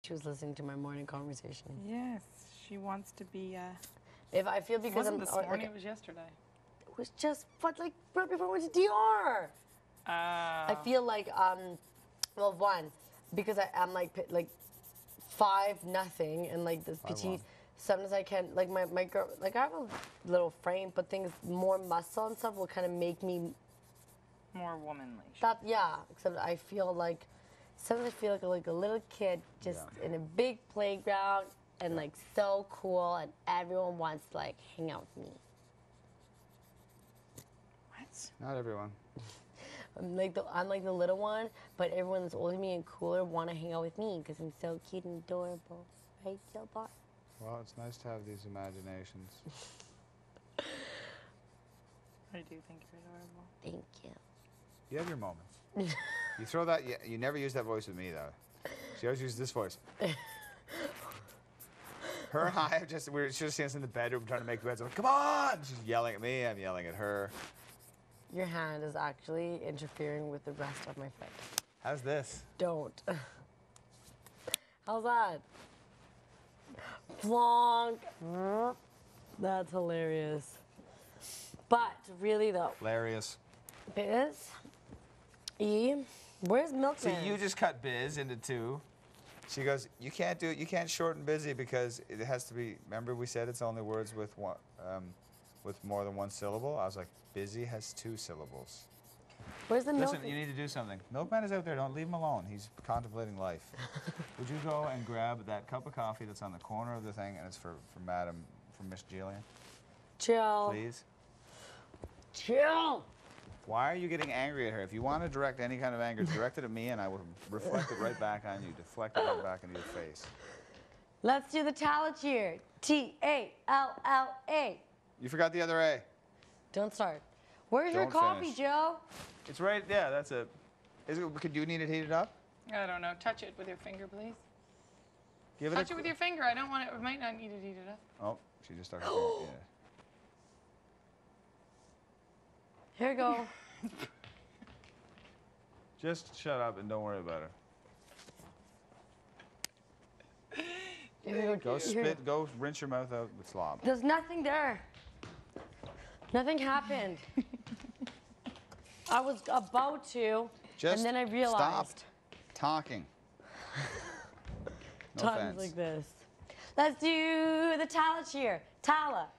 She was listening to my morning conversation. Yes, she wants to be. If I feel because It I'm wasn't this morning. It was yesterday. It was just like right before I went to DR. I feel like well, one, because I'm like 5-0 and like this petite. Sometimes I can't like my girl, like I have a little frame, but things more muscle and stuff will kind of make me more womanly. That except I feel like sometimes I feel like a little kid just in a big playground and like so cool and everyone wants to like hang out with me. What? Not everyone. I'm like the little one, but everyone that's older than me and cooler want to hang out with me because I'm so cute and adorable. Right, Jill Bar? Well, it's nice to have these imaginations. I do think you're adorable. Thank you. You have your moments. You throw that, you never use that voice with me, though. She always uses this voice. Her and I we were just in the bedroom trying to make beds. I'm like, come on! She's yelling at me, I'm yelling at her. Your hand is actually interfering with the rest of my foot. How's this? Don't. How's that? Flonk. That's hilarious. But really though. Hilarious. Biz? E? Where's Milkman? See, you just cut Biz into 2. She goes, you can't do it, you can't shorten busy because it has to be, remember we said it's only words with one, with more than 1 syllable? I was like, busy has 2 syllables. Where's the milk? Listen, you need to do something. Milkman is out there. Don't leave him alone. He's contemplating life. Would you go and grab that cup of coffee that's on the corner of the thing, and it's for Miss Jillian? Chill. Please. Chill. Why are you getting angry at her? If you want to direct any kind of anger, direct it at me, and I will reflect it right back on you. Deflect it right back into your face. Let's do the talla cheer. T-A-L-L-A. You forgot the other A. Don't start. Where's your coffee, finish. Joe? It's right, yeah, that's it. Could you need it heated up? I don't know. Touch it with your finger, please. Touch it with your finger. I don't want it. It might not need it heated up. Oh, she just started. Yeah. Here we go. Just shut up and don't worry about her. Go spit. Go rinse your mouth out with slob. There's nothing there. Nothing happened. I was about to, and then I realized. Stop talking. No Times offense. like this. Let's do the talla cheer. Talla.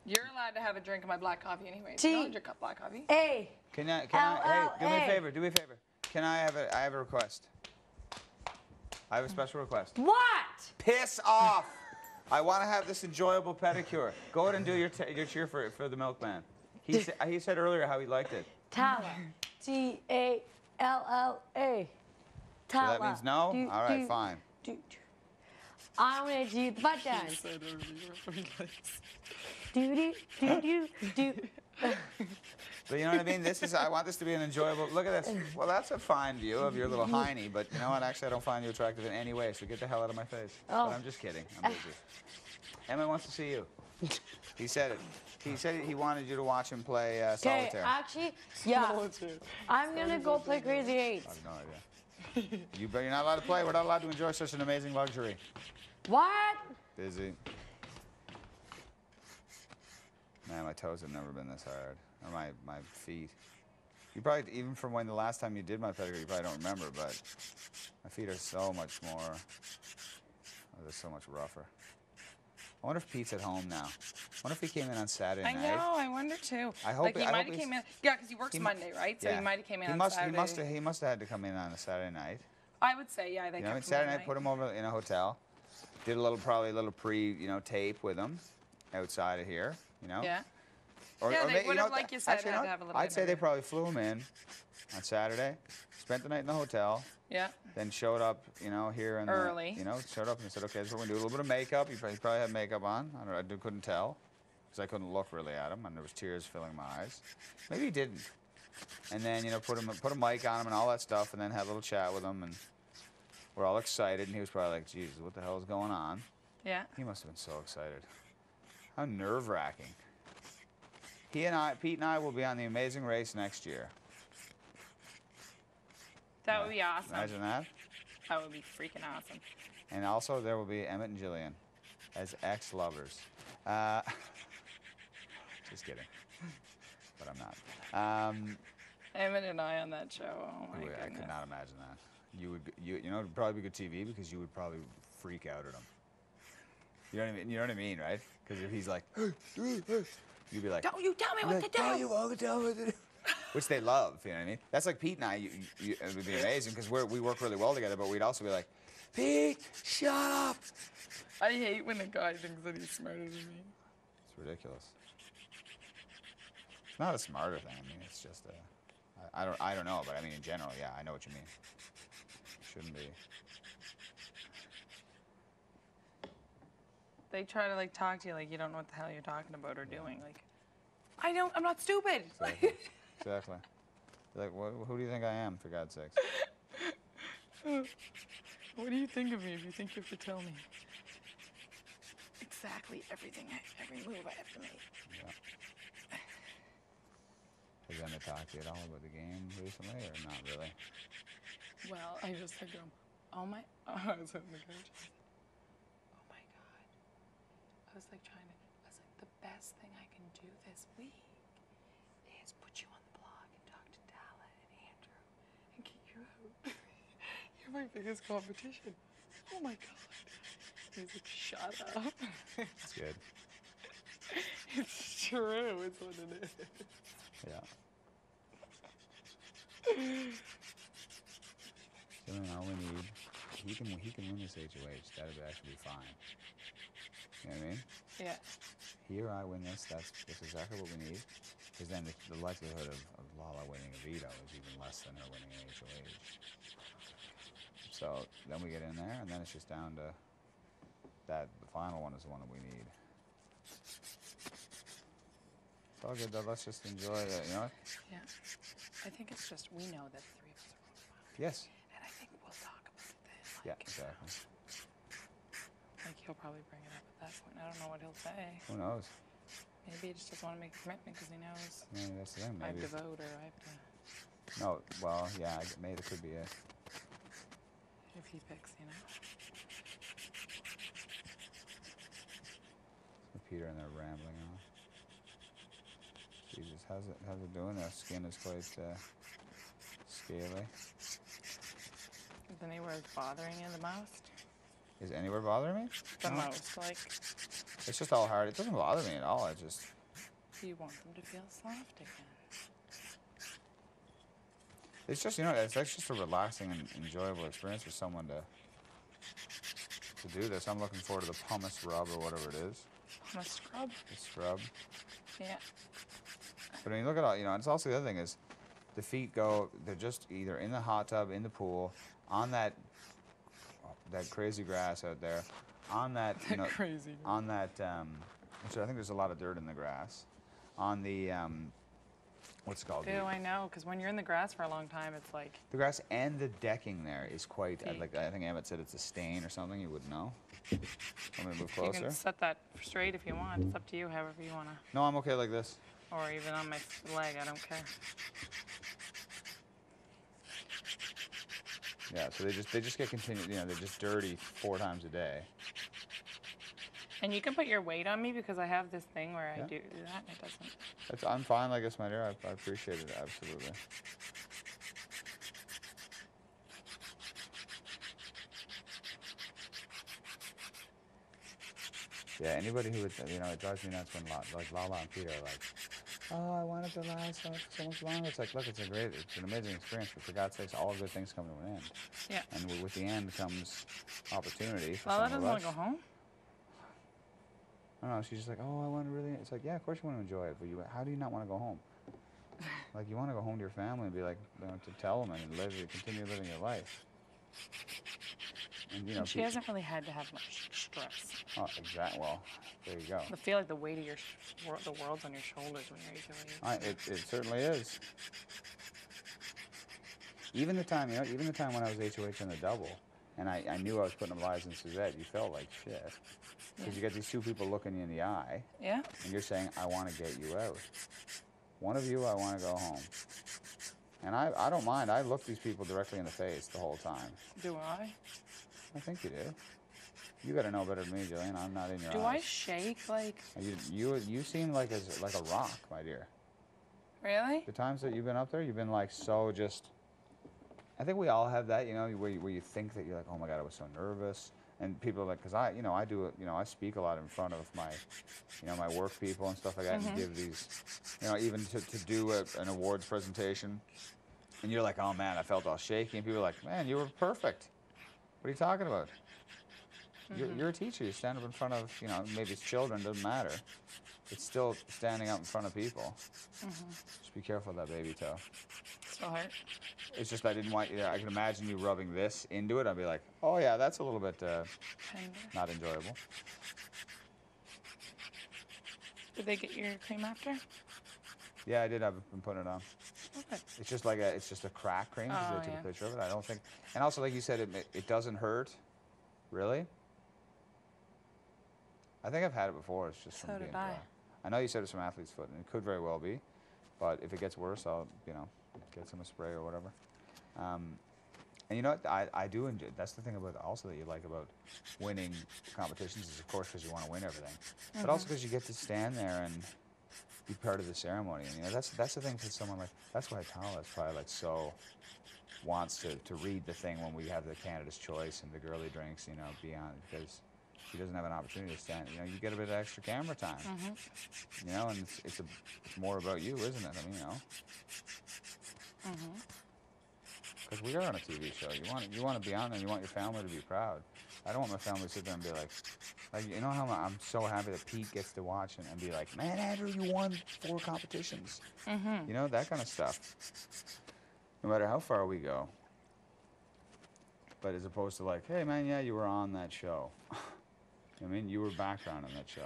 You're allowed to have a drink of my black coffee anyway. So you don't drink black coffee. A. Can I, hey, do me a favor. Do me a favor. Can I have I have a request. I have a special request. What? Piss off. I want to have this enjoyable pedicure. Go ahead and do your cheer for the milkman. He said earlier how he liked it. Talla. T-A-L-L-A. Talla. So that means no? All right, fine. I'm going to do the butt dance. Do. But you know what I mean? I want this to be an enjoyable, look at this. Well, that's a fine view of your little hiney, but you know what? Actually, I don't find you attractive in any way, so get the hell out of my face. Oh. But I'm just kidding. I'm busy. Emma wants to see you. He said it. He said he wanted you to watch him play solitaire. Okay, actually, yeah. I'm going to go play Crazy Eights. I have no idea. You're not allowed to play. We're not allowed to enjoy such an amazing luxury. What? Busy. Man, my toes have never been this hard. Or my feet. You probably, even from when the last time you did my pedicure, you probably don't remember, but my feet are so much more, they're so much rougher. I wonder if Pete's at home now. I wonder if he came in on Saturday night. I know, I wonder too. I hope like he might have came in. Yeah, because he works Monday, right? So he might have came in on Saturday. He must have had to come in on a Saturday night. I would say, yeah, they you know, Saturday night, put him over in a hotel. Did probably a little tape with him outside of here, you know? Yeah. Or they would have, like you said, had to have a little I'd say they probably flew him in on Saturday, spent the night in the hotel. Yeah. Then showed up, here in early. Showed up and said, okay, this is what we're going to do. A little bit of makeup. He probably had makeup on. I couldn't tell because I couldn't look really at him, and there was tears filling my eyes. Maybe he didn't. And then, put a mic on him and all that stuff, and then had a little chat with him, and we're all excited. And he was probably like, Jesus, what the hell is going on? Yeah. He must have been so excited. How nerve-wracking. Pete and I will be on The Amazing Race next year. That would be awesome. Imagine that. That would be freaking awesome. And also there will be Emmett and Jillian as ex-lovers. Just kidding. But I'm not. Emmett and I on that show. Oh my goodness. I could not imagine that. You know, it'd probably be good TV because you would probably freak out at him. You know what I mean? You know what I mean, right? Because if he's like, you'd be like, don't you tell me what to do. Don't you want to tell me what to do? Which they love, you know what I mean? That's like Pete and I. It would be amazing because we work really well together, but we'd also be like, Pete, shut up. I hate when a guy thinks that he's smarter than me. It's ridiculous. It's not a smarter thing. I mean, it's just I don't know, but I mean in general, yeah, I know what you mean. Shouldn't be. They try to like talk to you like you don't know what the hell you're talking about or doing. Like, I'm not stupid. Exactly. Exactly. Like, who do you think I am, for God's sakes? What do you think of me if you think you have to tell me exactly everything, every move I have to make? Yeah. Has Emma talked to you at all about the game recently, or not really? Well, I just said to him, I was on the couch. Oh my God. I was like the best thing I can do this week is put you on the blog and talk to Dalla and Andrew and get you out. You're my biggest competition. Oh my God. He's like, shut up. It's good. It's true. It's what it is. Yeah. Jillian, all we need, he can win this HOH. That would actually be fine. You know what I mean? Yeah. He or I win this, that's exactly what we need. Because then the likelihood of Lala winning a veto is even less than her winning an HOH. So then we get in there, and then it's just down to that. The final one is the one that we need. It's all good though. Let's just enjoy that, you know? Yeah. I think it's just we know that the three of us are on the final. Yes. And I think we'll talk about this. Yeah, exactly. Like he'll probably bring it up at that point. I don't know what he'll say. Who knows? Maybe he just doesn't want to make a commitment because he knows Maybe that's the thing. I have Maybe. to vote or I have to. No. Well, yeah. Maybe it could be it. If he picks, you know. With Peter and they're rambling on. Jesus, how's it doing? Their skin is quite scaly. Is anywhere bothering you the most? Is anywhere bothering me? The No. most, like. It's just all hard. It doesn't bother me at all. I just. You want them to feel soft again. It's just, you know, it's just a relaxing and enjoyable experience for someone to do this. I'm looking forward to the pumice rub or whatever it is. Pumice scrub? The scrub. Yeah. But when you look at all, you know, it's also the other thing is the feet they're just either in the hot tub, in the pool, on that crazy grass out there, on that, you know, Crazy. on that, which I think there's a lot of dirt in the grass, on the, what's it called? Ew, I know, because when you're in the grass for a long time, it's like. The grass and the decking there is quite, Deep. like I think Emmett said it's a stain or something, you wouldn't know. Want me to move You closer? can set that straight if you want. It's up to you, however you want to. No, I'm okay like this. Or even on my leg, I don't care. Yeah, so they just get continued, you know, they're just dirty 4 times a day. And you can put your weight on me because I have this thing where Yeah. I do that and it doesn't. I'm fine like this, my dear. I appreciate it, absolutely. Yeah, anybody who would, you know, it drives me nuts when like Lala and Peter are like, oh, I want it to last so much longer. It's like, look, it's an amazing experience, but for God's sakes, all good things come to an end. Yeah. And with the end comes opportunity for Lala some doesn't of want us. to go home? I don't know, she's just like, oh, I want to really, it's like, yeah, of course you want to enjoy it, but how do you not want to go home? Like, you want to go home to your family and be like, you know, to tell them and continue living your life. And, you know, And she hasn't really had to have much stress. Oh, exactly. Well, there you go. I feel like the weight of the world's on your shoulders when you're HOH. It certainly is. Even the time, you know, even the time when I was HOH in the double, and I knew I was putting up Liza and Suzette, you felt like shit. Because you got these 2 people looking you in the eye, Yeah? and you're saying, I want to get you out. One of you, I want to go home. And I don't mind. I look these people directly in the face the whole time. Do I? I think you do. You gotta know better than me, Jillian. I'm not in your Do eyes. I shake like? You seem like a rock, my dear. Really? The times that you've been up there, you've been like so just. I think we all have that, you know, where you think that you're like, oh my God, I was so nervous. And people are like, because I speak a lot in front of my, my work people and stuff like that, and give these, even to do an awards presentation. And you're like, oh man, I felt all shaky. And people are like, man, you were perfect. What are you talking about? You're a teacher. You stand up in front of, maybe it's children, doesn't matter. It's still standing up in front of people. Just be careful of that baby toe. Still hurt? It's just I didn't want you. I can imagine you rubbing this into it. I'd be like, oh yeah, that's a little bit not enjoyable. Did they get your cream after? Yeah, I did. I've been putting it on. Okay. It's just a crack cream. Because they took a picture of it. I don't think. And also, like you said, it doesn't hurt. Really? I think I've had it before. It's just from being dry. I know you said it's from athlete's foot, and it could very well be. But if it gets worse, I'll get some spray or whatever. And you know what? I do enjoy. That's the thing about also that you like about winning competitions is, of course, because you want to win everything, but also because you get to stand there and be part of the ceremony. And that's the thing for someone like that's why Tala is probably like so wants to read the thing when we have the candidate's choice and the girly drinks, beyond because she doesn't have an opportunity to stand. You get a bit of extra camera time. And it's more about you, isn't it? I mean, Because we are on a TV show. You want to be on there. You want your family to be proud. I don't want my family to sit there and be like how I'm so happy that Pete gets to watch and be like, man, Andrew, you won 4 competitions. That kind of stuff. No matter how far we go. But as opposed to like, hey man, yeah, you were on that show. I mean, you were background on that show.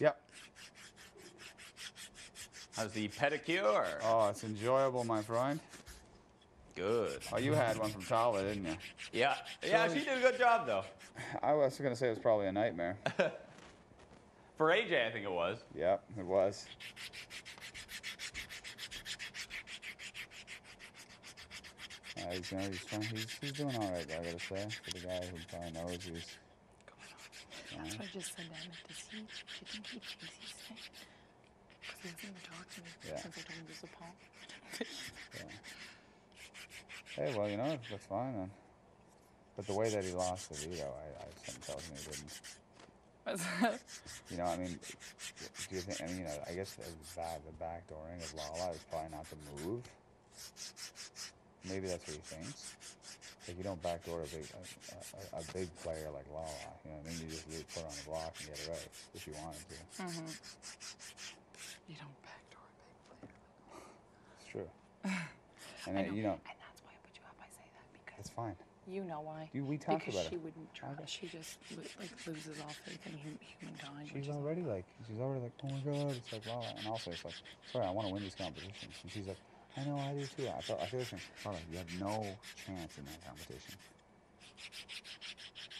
Yep. How's the pedicure? Oh, it's enjoyable, my friend. Good. Oh, you had one from Tala, didn't you? Yeah. Yeah, she did a good job, though. I was going to say it was probably a nightmare. For AJ, I think it was. Yep, it was. He's doing all right, I gotta say. For the guy who probably knows he's... That's what I just said to him. Do you think he thinks he's sick? Because he hasn't even talked to me since I told him there's a palm. Hey, well, that's fine then. But the way that he lost the veto, something tells me he didn't. What's that? I mean, do you think, I guess the backdooring of Lala is probably not the move. Maybe that's what he thinks. Like, you don't backdoor a big player like Lala. You know what I mean? You just really put her on the block and get it right if you wanted to. You don't backdoor a big player. It's true. And I then, know. And that's why I put you up. I say that because... It's fine. You know why? We talked because about she it. wouldn't try. She just loses all faith in humankind. She's already like, oh my God, it's like Lala. And also it's like, sorry, I want to win these competitions. And she's like, I know, I do too. I feel the same. Lala, you have no chance in that competition.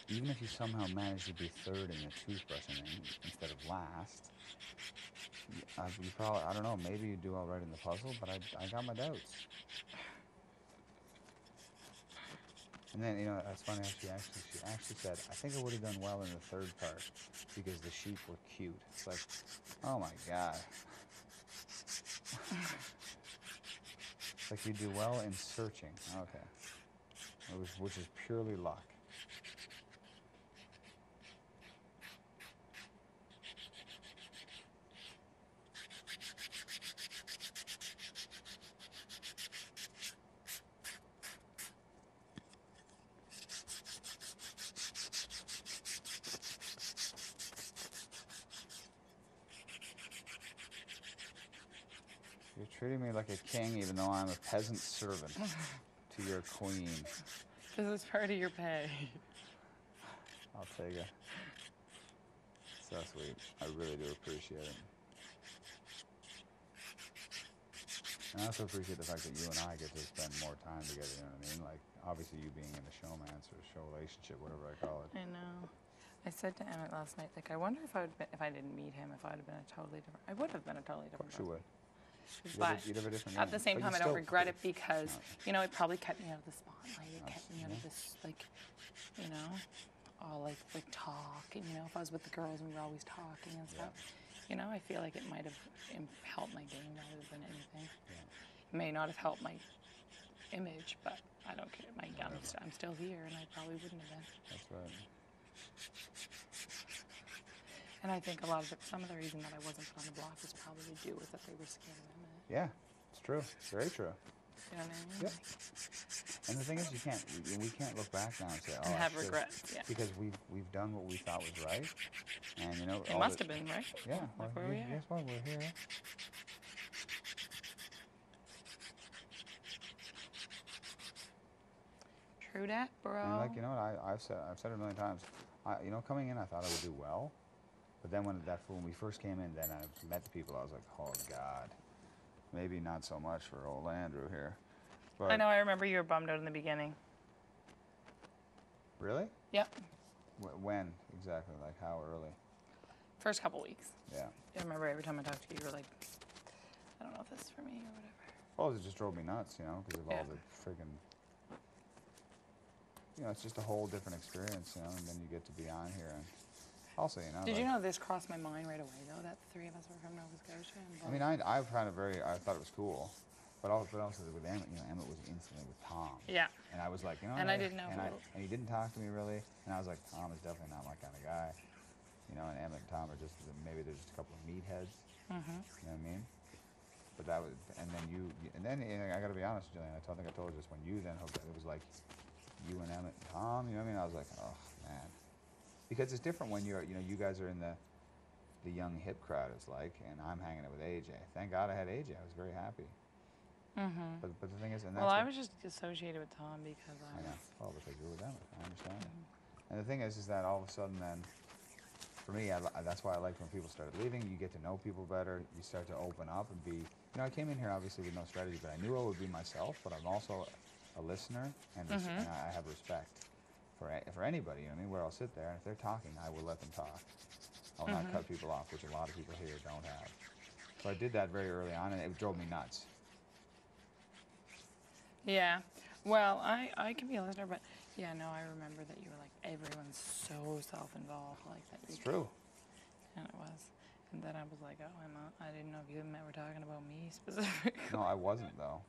Even if you somehow manage to be third in the toothbrushing instead of last, you probably, I don't know, maybe you do all right in the puzzle, but I got my doubts. And then, that's funny how she actually said, I think I would have done well in the third part because the sheep were cute. It's like, oh my God. Like you do well in searching. Okay. Which is purely luck. You're treating me like a king even though I'm a peasant servant to your queen. This is part of your pay. I'll take it. So sweet. I really do appreciate it. And I also appreciate the fact that you and I get to spend more time together, you know what I mean? Like, obviously you being in the showmance or show relationship, whatever I call it. I know. said to Emmett last night, like, I wonder if if I didn't meet him, if I would have been a totally different. I would have been a totally Of different. course you would. But You'd have a different at the name, same but time, you I don't still- regret it because, No. you know, it probably kept me out of the spotlight. It kept me out yeah. of this, like, you know, all like talk. And, you know, if I was with the girls and we were always talking and stuff, you know, I feel like it might have helped my game rather than anything. It may not have helped my image, but I don't care. I'm still here, and I probably wouldn't have been. That's right. And I think some of the reason that I wasn't put on the block was probably to do with that they were scared of Emmett. Yeah, it's true. Very true. You know what I mean? Yep. And the thing is, we can't look back now and say, oh, And I have should've," regrets, yeah. Because we've done what we thought was right, and you know. It all must the- have been, right? Yeah. Like well, where we are. Guess what? We're here. True that, bro. And like, you know what, I've said it a million times. You know, coming in, I thought I would do well, but then when we first came in, then I met the people. I was like, oh God, maybe not so much for old Andrew here. But I know, I remember you were bummed out in the beginning. Really? Yep. When exactly? Like how early? First couple weeks. Yeah. I remember every time I talked to you, you were like, I don't know if this is for me or whatever. Well, it just drove me nuts, you know, because of Yeah. all the friggin'. You know, it's just a whole different experience, you know, and then you get to be on here and also, you know. Did like, you know this crossed my mind right away, though, that the three of us were from Nova Scotia? And I mean, I thought it was cool, but also with Emmett, you know, Emmett was instantly with Tom. Yeah. And I was like, you know. And I didn't know And he didn't talk to me really, and I was like, Tom is definitely not my kind of guy. You know, and Emmett and Tom are just, maybe they're just a couple of meatheads. Mm-hmm. You know what I mean? But that was, and then I got to be honest, Jillian, I think I told you this, when you then hooked up, it was like you and Emmett and Tom, you know what I mean? I was like, oh, man. Because it's different when you guys are in the young hip crowd, it's like, and I'm hanging out with AJ. Thank God I had AJ. I was very happy. Mm-hmm. But the thing is, and that's Well, I what- was just associated with Tom because I know. Well, because you're with Emmett. I understand it. And the thing is that all of a sudden then, for me, that's why I liked when people started leaving. You get to know people better. You start to open up and be, you know, I came in here obviously with no strategy, but I knew I would be myself, but I'm also a listener, and I have respect for anybody, you know what I mean, where I'll sit there, and if they're talking, I will let them talk. I'll not cut people off, which a lot of people here don't have. So I did that very early on, and it drove me nuts. Yeah. Well, I can be a listener, but yeah, no, I remember that you were like, everyone's so self-involved, like that. It's true. And it was. And then I was like, oh, Emma, I didn't know if you and Matt were talking about me specifically. No, I wasn't, though.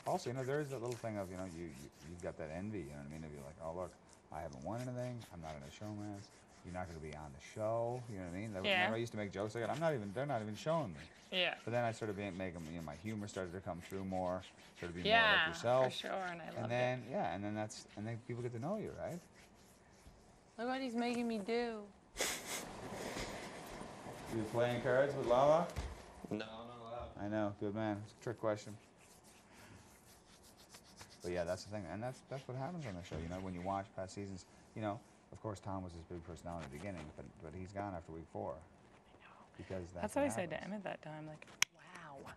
Also, you know, there is that little thing of, you know, you've got that envy, you know what I mean? If you're like, oh, look, I haven't won anything, I'm not in a showman's, you're not going to be on the show, you know what I mean? Yeah. Remember I used to make jokes like that? they're not even showing me. Yeah. But then I started making, you know, my humor started to come through more, started to be Yeah, more like yourself. for sure, and I loved And then, yeah, and then people get to know you, right? Look what he's making me do. You playing cards with Lala? No, not allowed. I know, good man. It's a trick question. But yeah, that's the thing, and that's what happens on the show. You know, when you watch past seasons, you know, of course Tom was this big personality at the beginning, but he's gone after week 4. Because That's what I said to Emmett that time. Like, wow.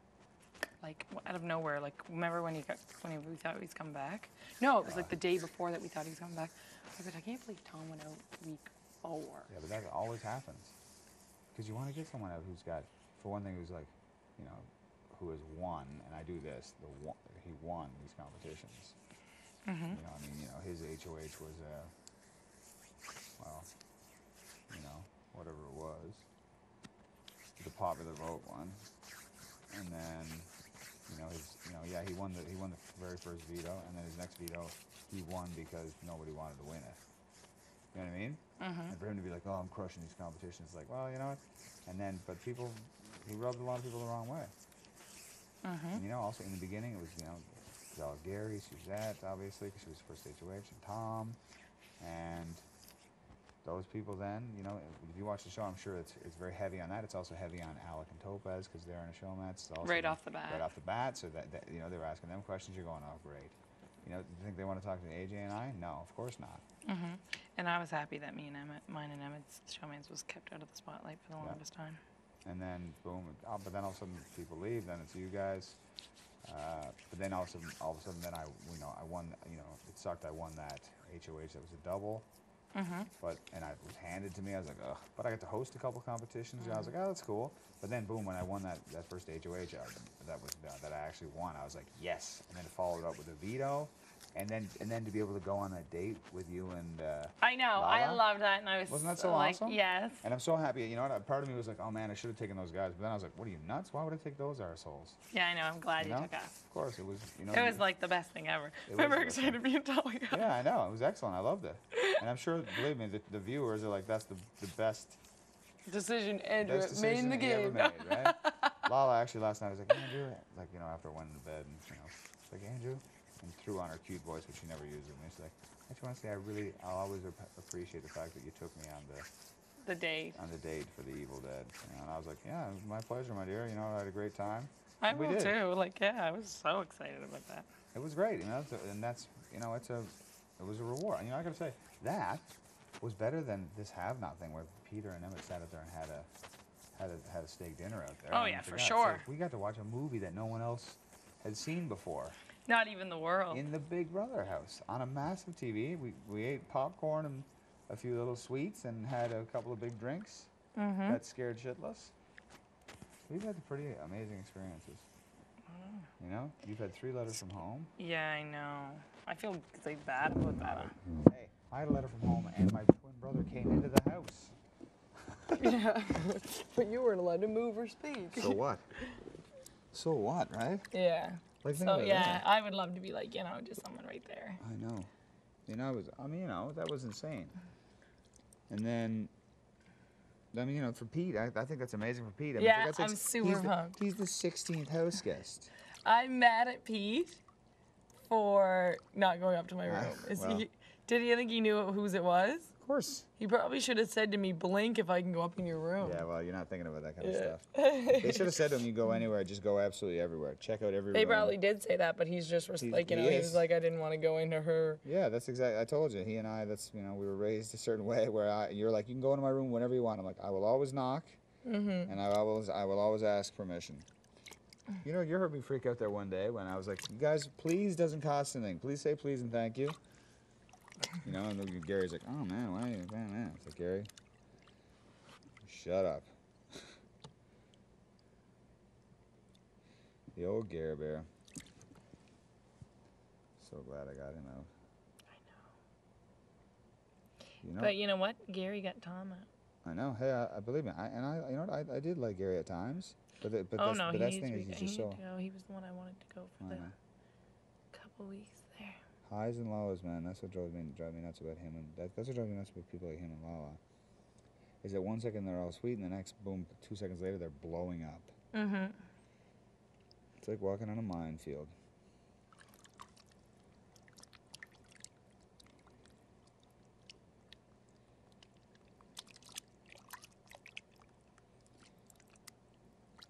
Like out of nowhere. Like, remember when we thought he was coming back? No, it was like the day before that we thought he was coming back. I said, I can't believe Tom went out week 4. Yeah, but that always happens. Because you want to get someone out who's got, for one thing, who's like, you know, who has won, and I do this, he won these competitions. Mm-hmm. You know, I mean, you know, his HOH was, well, you know, whatever it was, the popular vote one, and then, you know, he won the very first veto, and then his next veto, he won because nobody wanted to win it. You know what I mean? Mm-hmm. And for him to be like, oh, I'm crushing these competitions, like, well, you know what? And then, but he rubbed a lot of people the wrong way. Mm-hmm. And, you know, also in the beginning, it was, you know, Gary, Suzette, obviously, because she was first HOH, and Tom, and those people then, you know, if you watch the show, I'm sure it's very heavy on that. It's also heavy on Alec and Topaz, because they're in a showmatch. Right off the bat. Right off the bat, so that, you know, they were asking them questions, you're going, oh, great. You know, do you think they want to talk to AJ and I? No, of course not. Mm-hmm. And I was happy that mine and Emmett's showmans was kept out of the spotlight for the longest time. And then, boom, but then all of a sudden people leave, then it's you guys. But then all of a sudden, then I won. It sucked. I won that HOH. That was a double. And it was handed to me. I was like, ugh. But I got to host a couple competitions. And I was like, oh, that's cool. But then, boom, when I won that first HOH, that I actually won. I was like, yes. And then to follow it up with a veto, and then to be able to go on a date with you and. I know. Lala. I loved that, and I was Wasn't that so like, awesome? yes. And I'm so happy. You know what? Part of me was like, oh man, I should have taken those guys. But then I was like, what are you nuts? Why would I take those assholes? Yeah, I know. I'm glad you know? took us. Of course, it was. It was like the best thing ever. was I'm the very best excited to be in Talia. Yeah, I know. It was excellent. I loved it. And I'm sure, believe me, the viewers are like, that's the best Decision Andrew best made in decision the he ever game. made, right? Lala actually last night was like, Andrew, like, after I went into bed, and she's like, Andrew, and threw on her cute voice, which she never uses with me. She's like, I just want to say I'll always appreciate the fact that you took me on The date. the date for the Evil Dead. And I was like, yeah, it was my pleasure, my dear. I had a great time. I We will did. too. Like, yeah, I was so excited about that. It was great, and that's it was a reward. I gotta say that was better than this have not thing where Peter and Emmett sat up there and had a steak dinner out there. Oh, I mean, yeah, for God's sure. sake, we got to watch a movie that no one else had seen before Not even the world. in the Big Brother house on a massive TV. We ate popcorn and a few little sweets and had a couple of big drinks. Got scared shitless. We've had pretty amazing experiences. You've had 3 letters from home. Yeah, I know. I feel like bad about that. Hey, I had a letter from home, and my twin brother came into the house. Yeah, but you weren't allowed to move or speak. So what? So what, right? Yeah. Like, think So about yeah, that. I would love to be like, just someone right there. I know. That was insane. And then, for Pete, I think that's amazing for Pete. Yeah, for God's sakes, I'm super he's pumped. He's the 16th house guest. I'm mad at Pete for not going up to my room. well. Did he think he knew whose it was? Of course. He probably should have said to me, blink if I can go up in your room. Yeah, well, you're not thinking about that kind of stuff. They should have said to him, you go anywhere, just go absolutely everywhere. Check out every They room. probably did say that, but he's just He he is. was like, I didn't want to go into her. Yeah, that's exactly. I told you, he and I. We were raised a certain way where you're like, you can go into my room whenever you want. I'm like, I will always knock, and I will always ask permission. You heard me freak out there one day when I was like, you guys, please doesn't cost anything. Please say please and thank you. And Gary's like, oh man, why are you saying that? It's like, Gary, shut up. The old Gary Bear. So glad I got him out. I know. But you know what? Gary got Tom out. I know. Hey, I believe me. I did like Gary at times. But the best thing is he's just so. He was the one I wanted to go for the couple weeks there. Highs and lows, man. That's what drives me nuts about him, and that's what drives me nuts about people like him and Lala. Is that 1 second they're all sweet, and the next, boom, 2 seconds later they're blowing up. It's like walking on a minefield.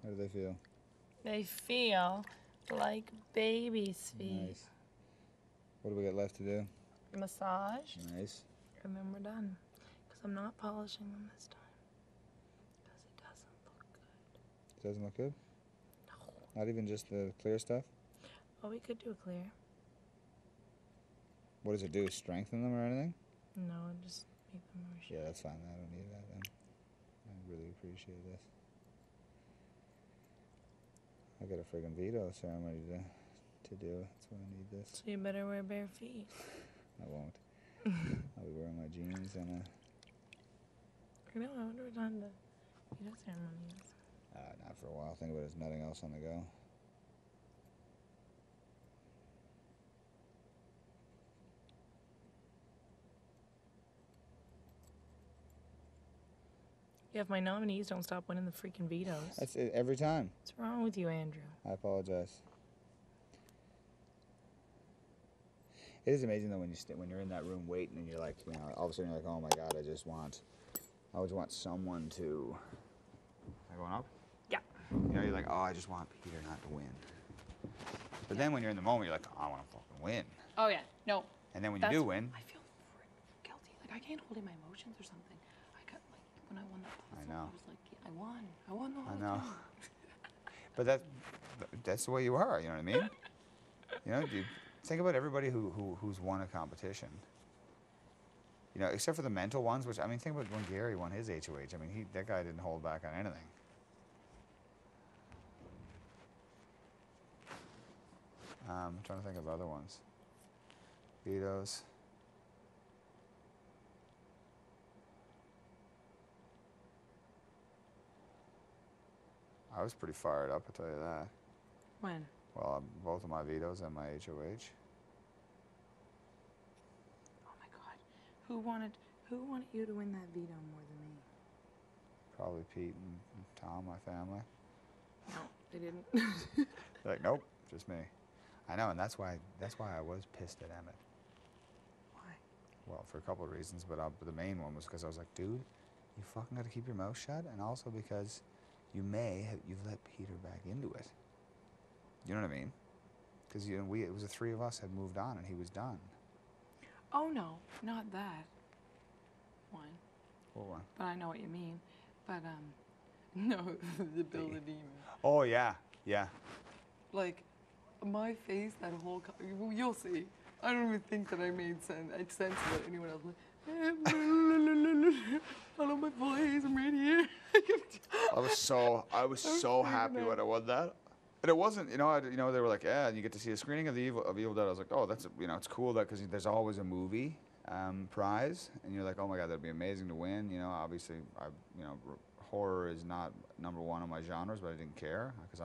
How do they feel? They feel like babies' feet. Nice. What do we got left to do? Massage, Nice. and then we're done. Because I'm not polishing them this time. Because it doesn't look good. Doesn't look good? No. Not even just the clear stuff? Oh, we could do a clear. What does it do? Strengthen them or anything? No, just make them more Yeah, that's fine. I don't need that then. I really appreciate this. I got a friggin' veto ceremony to do. That's why I need this. So you better wear bare feet. I won't. I'll be wearing my jeans and I wonder what time the veto ceremony is. not for a while. Think about it, there's nothing else on the go. Yeah, if my nominees don't stop winning the freaking vetoes. That's it every time. What's wrong with you, Andrew? I apologize. It is amazing though when you're in that room waiting and you're like, all of a sudden you're like, oh my God, I always want someone to. Am I going up? Yeah. You're like, oh, I just want Peter not to win. But then when you're in the moment, you're like, oh, I want to fucking win. Oh, yeah. No. And then when you do win, I feel guilty. Like, I can't hold in my emotions or something. I got, like, when I won that puzzle, know. I was like, yeah, I won the whole I know. time. But that's the way you are. You know what I mean? You know, you think about everybody who's won a competition. You know, except for the mental ones, which I mean, think about when Gary won his HOH. I mean, that guy didn't hold back on anything. I'm trying to think of other ones. Vetoes. I was pretty fired up, I'll tell you that. When? Well, both of my vetoes and my HOH. Oh my God. Who wanted you to win that veto more than me? Probably Pete and Tom, my family. No, they didn't. They're like, nope, just me. I know, and that's why I was pissed at Emmett. Why? Well, for a couple of reasons, but the main one was because I was like, dude, you fucking got to keep your mouth shut, and also because you've let Peter back into it. You know what I mean? Because it was the three of us had moved on, and he was done. Oh no, not that one. What one? But I know what you mean. But no, the Bill the Demon. Oh yeah, yeah. Like, my face, that whole, you'll see. I don't even think that I made sense about anyone else. Like, hello, my voice, I'm right here. I was so happy when I won that. And it wasn't, they were like, yeah, and you get to see a screening of Evil Dead. I was like, oh, that's, it's cool that because there's always a movie prize, and you're like, oh my God, that'd be amazing to win. You know, obviously, horror is not number one on my genres, but I didn't care because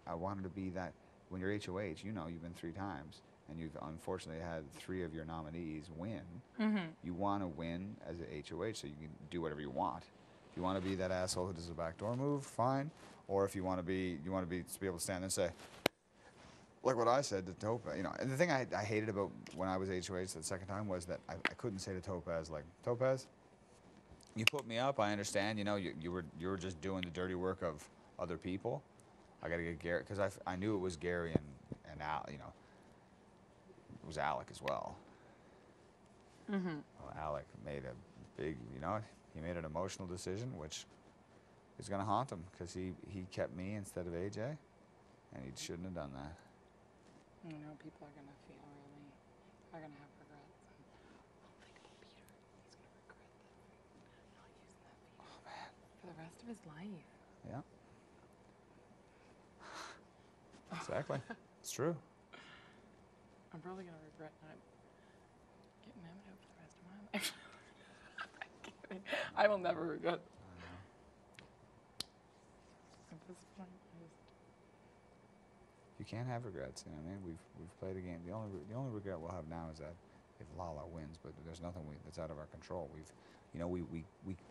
I wanted to be that. When you're HOH, you've been 3 times, and you've unfortunately had 3 of your nominees win. Mm-hmm. You want to win as a HOH, so you can do whatever you want. If you want to be that asshole who does a backdoor move, fine. Or if you want to be able to stand there and say, like what I said to Topaz, And the thing I hated about when I was HOH the second time was that I couldn't say to Topaz, like, Topaz, you put me up. I understand. You were just doing the dirty work of other people. I got to get Gary, because I knew it was Gary and Al, it was Alec as well. Mm-hmm. Well, Alec made a big, he made an emotional decision, which is going to haunt him, because he kept me instead of AJ, and he shouldn't have done that. People are going to feel really, are going to have regrets. Think about Peter. He's going to regret that, not using that veto. Oh, man. For the rest of his life. Yeah. Exactly. It's true. I'm probably going to regret not getting Emmett out for the rest of my life. I'm kidding. I will never regret. At this point, You can't have regrets. You know what I mean? We've played a game. The only regret we'll have now is that if Lala wins, but there's nothing that's out of our control. We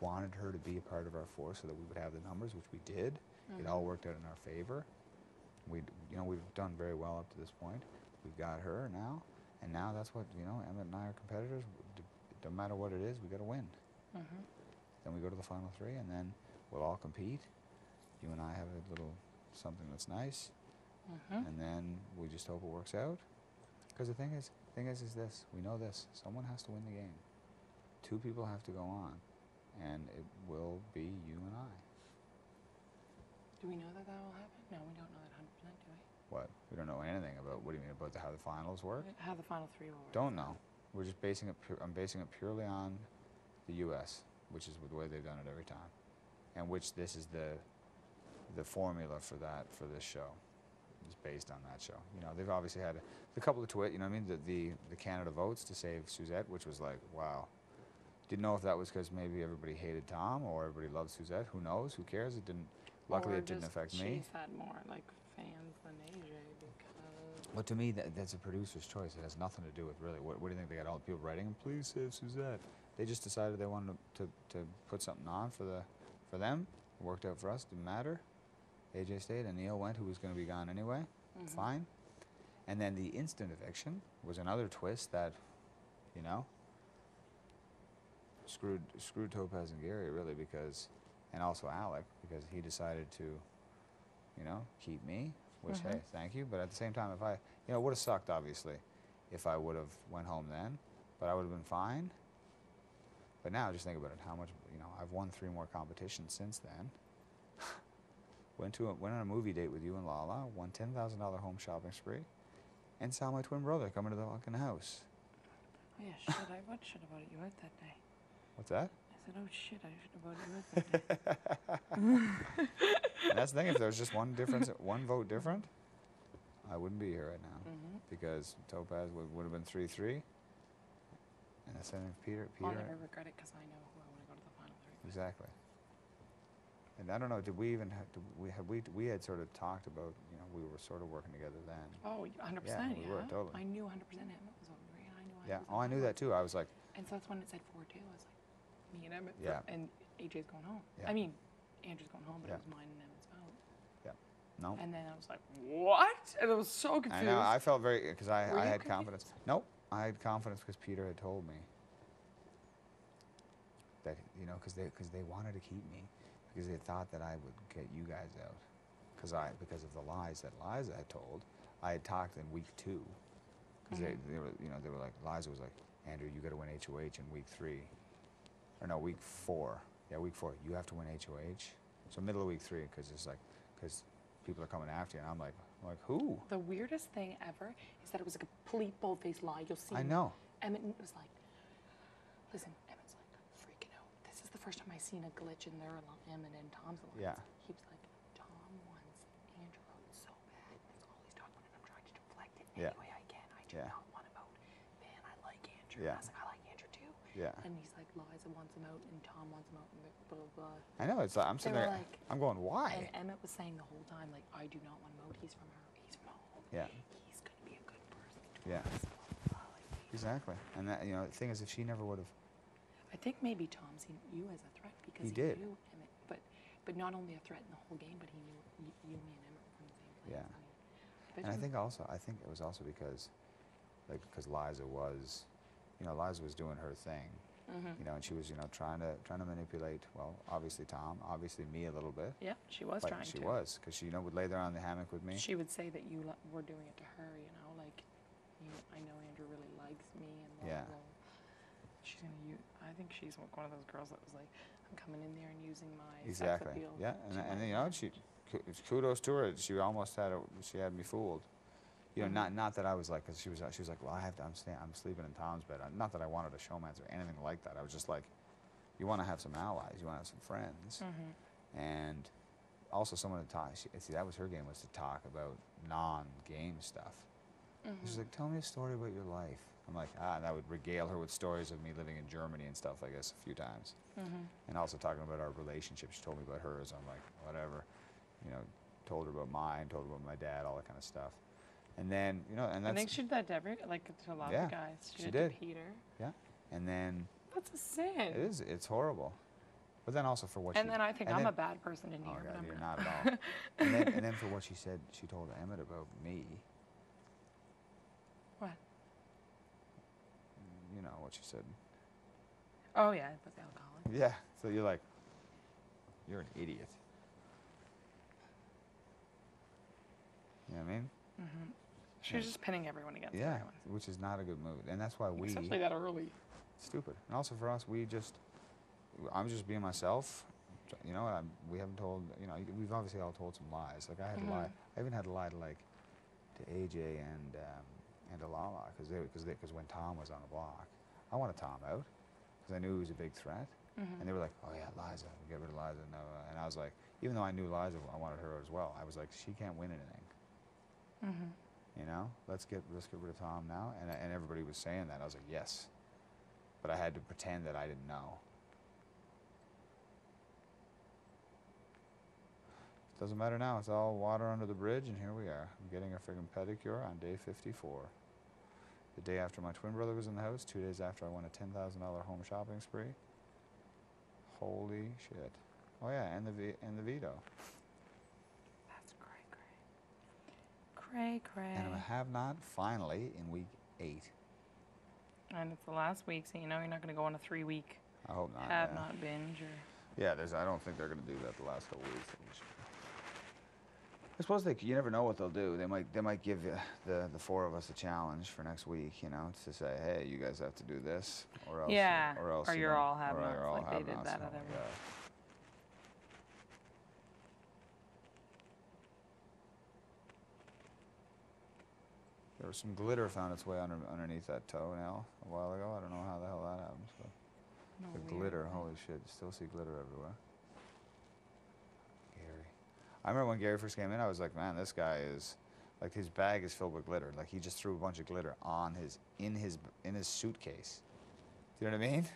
wanted her to be a part of our force so that we would have the numbers, which we did. Mm-hmm. It all worked out in our favor. We've done very well up to this point. We've got her now, and now that's what Emmett and I are competitors. No matter what it is, we got to win. Mm-hmm. Then we go to the final 3, and then we'll all compete. You and I have a little something that's nice, and then we just hope it works out. Because the thing is this: we know this. Someone has to win the game. 2 people have to go on, and it will be you and I. Do we know that will happen? No, we don't know that 100%, do we? What? We don't know anything about. What do you mean about how the finals work? How the final 3 will work. Don't know. We're just basing it. I'm basing it purely on the U.S., which is the way they've done it every time, and which this is the formula for this show. Is based on that show. They've obviously had a couple of tweets. The Canada votes to save Suzette, which was like, wow. Didn't know if that was because maybe everybody hated Tom or everybody loved Suzette. Who knows? Who cares? It didn't. Luckily, it didn't affect me. She's had more fans than AJ because. But to me, that's a producer's choice. It has nothing to do with really. What do you think they got all the people writing? Please save Suzette. They just decided they wanted to put something on for them. It worked out for us. Didn't matter. AJ stayed and Neil went, who was going to be gone anyway. Mm-hmm. Fine. And then the instant eviction was another twist that, screwed Topaz and Gary really because. And also Alec, because he decided to, keep me, which, hey, thank you. But at the same time, if it would have sucked, obviously, if I would have went home then, but I would have been fine. But now, just think about it, how much, I've won 3 more competitions since then. went on a movie date with you and Lala, won $10,000 home shopping spree, and saw my twin brother come into the fucking house. Oh yeah, shit, I should have voted you out that day. What's that? I said, oh shit, I should have voted you out that day. And that's the thing. If there was just one difference, one vote different, I wouldn't be here right now because Topaz would have been 3-3. And the same with Peter. I'll never regret it because I know who I want to go to the final 3 with. Exactly. And I don't know. Did we even we had sort of talked about, you know, we were sort of working together then. Oh, 100%. Yeah, we were, totally. I knew 100% Emmett was over me. I knew. Yeah. Was Oh, I knew that too. I was like, And so that's when it said 4-2. I was like, me and Emmett. Yeah. And AJ's going home. Yeah. I mean, Andrew's going home, but Yeah. it was mine and Emmett's vote. yeah, no. And then I was like, what? And I was so I confused. know. I felt very because I Were you had confused? confidence. Nope. I had confidence because Peter had told me that, you know, because they wanted to keep me because they thought that I would get you guys out because of the lies that Liza had told. I had talked in week 2 because they were, you know, they were like, Liza was like, Andrew, you got to win HOH in week 3, or no, week 4. Yeah, week 4. You have to win HOH. So middle of week 3 because people are coming after you, and I'm like who? The weirdest thing ever is that it was a complete bold-faced lie. You'll see. I know. Emmett was like, listen, Emmett's like freaking out. This is the first time I seen a glitch in their Emmett and Tom's alliance. Yeah. He was like, Tom wants Andrew out so bad. That's all he's talking about. And I'm trying to deflect it any Yeah. way I can. I do Yeah. not want him out. Man, I like Andrew. Yeah. And I was like, I like Andrew too. Yeah. And he's like, Liza wants him out and Tom wants him out and blah, blah, blah. I know. It's like I'm sitting They there. were like- I'm going, why? And Emmett was saying the whole time, like, I do not want him out. He's from her. He's from home. Yeah. He's going to be a good person to Yeah. us. Blah, blah, blah. Like, Exactly. And that, you know, the thing is, if she never would have, I think maybe Tom seen you as a threat because He he did. knew Emmett, but not only a threat in the whole game, but he knew you, me, and Emmett were from the same place. Yeah. I and I think it was also because, like, because Liza was, you know, Liza was doing her thing, you know, and she was, you know, trying to manipulate. Well, obviously Tom, obviously me a little bit. yeah, she was But trying she to. was, because she, you know, would lay there on the hammock with me. She would say that you were doing it to her, you know, like, I know Andrew really likes me and blah, Yeah. blah, blah. She's going to use, I think she's one of those girls that was like, I'm coming in there and using my sex Exactly. appeal. Yeah, to and my you know, advantage. kudos to her. She almost she had me fooled. You know, not that I was like, because she was like, well, I'm sleeping in Tom's bed. Not that I wanted a showmance or anything like that. I was just like, you want to have some allies, you want to have some friends, and also someone to talk. See, that was her game, was to talk about non-game stuff. She's like, tell me a story about your life. I'm like, and I would regale her with stories of me living in Germany and stuff, I guess, a few times. And also talking about our relationship. She told me about hers. I'm like, whatever. You know, told her about mine, told her about my dad, all that kind of stuff. And then, you know, and I that's, think she did that to to a lot Yeah, of the guys. she She did. to Peter. yeah. And then, That's a sin. it's horrible. But then also for what she... And then I think and I'm then- a bad person in Oh, here. God, but I'm you're not. not at all. and then for what she said, she told Emmett about me. What? You know what she said. Oh, yeah, but the alcoholic. Yeah. So you're like, you're an idiot. You know what I mean? She was just pinning everyone against Yeah. everyone. Which is not a good mood. And that's why we... Especially that early. Stupid. And also for us, I'm just being myself. You know, we haven't told, you know, we've obviously all told some lies. Like I had to lie. I even had to lie to AJ and to Lala because when Tom was on the block, I wanted Tom out because I knew he was a big threat. And they were like, oh yeah, Liza, we get rid of Liza. No, and I was like, even though I knew Liza, I wanted her out as well. I was like, she can't win anything. You know, let's get rid of Tom now. And everybody was saying that. I was like, yes. But I had to pretend that I didn't know. Doesn't matter now. It's all water under the bridge, and here we are. I'm getting a friggin' pedicure on day 54. The day after my twin brother was in the house, 2 days after I won a $10,000 home shopping spree. Holy shit. Oh yeah, and the veto. That's cray. Cray. And I have not finally in week 8. And it's the last week, so you know you're not going to go on a 3-week I hope not. have yeah. not binge or... Yeah, I don't think they're going to do that the last couple weeks. I suppose you never know what they'll do. They might give the 4 of us a challenge for next week, you know, to say, hey, you guys have to do this, or else, Yeah, or you're don't, all or have-nots you're all like they did have-nots, that something other like week. that. There was some glitter found its way underneath that toenail a while ago. I don't know how the hell that happens. But No, the weird. glitter, holy shit! Still see glitter everywhere. Gary, I remember when Gary first came in, I was like, man, this guy is like his bag is filled with glitter. Like he just threw a bunch of glitter on in his suitcase. Do you know what I mean?